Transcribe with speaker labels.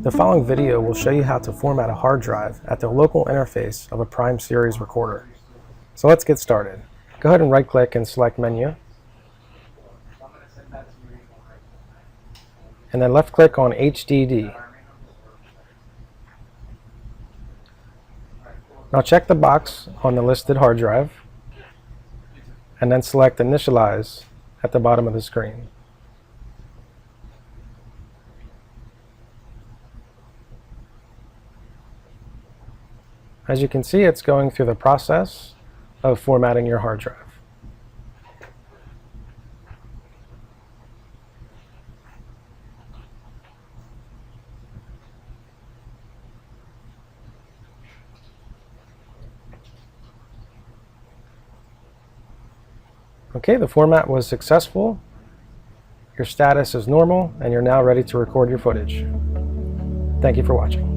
Speaker 1: The following video will show you how to format a hard drive at the local interface of a Prime Series recorder. So let's get started. Go ahead and right-click and select Menu. And then left-click on HDD. Now check the box on the listed hard drive, and then select Initialize at the bottom of the screen. As you can see, it's going through the process of formatting your hard drive. Okay, the format was successful. Your status is normal, and you're now ready to record your footage. Thank you for watching.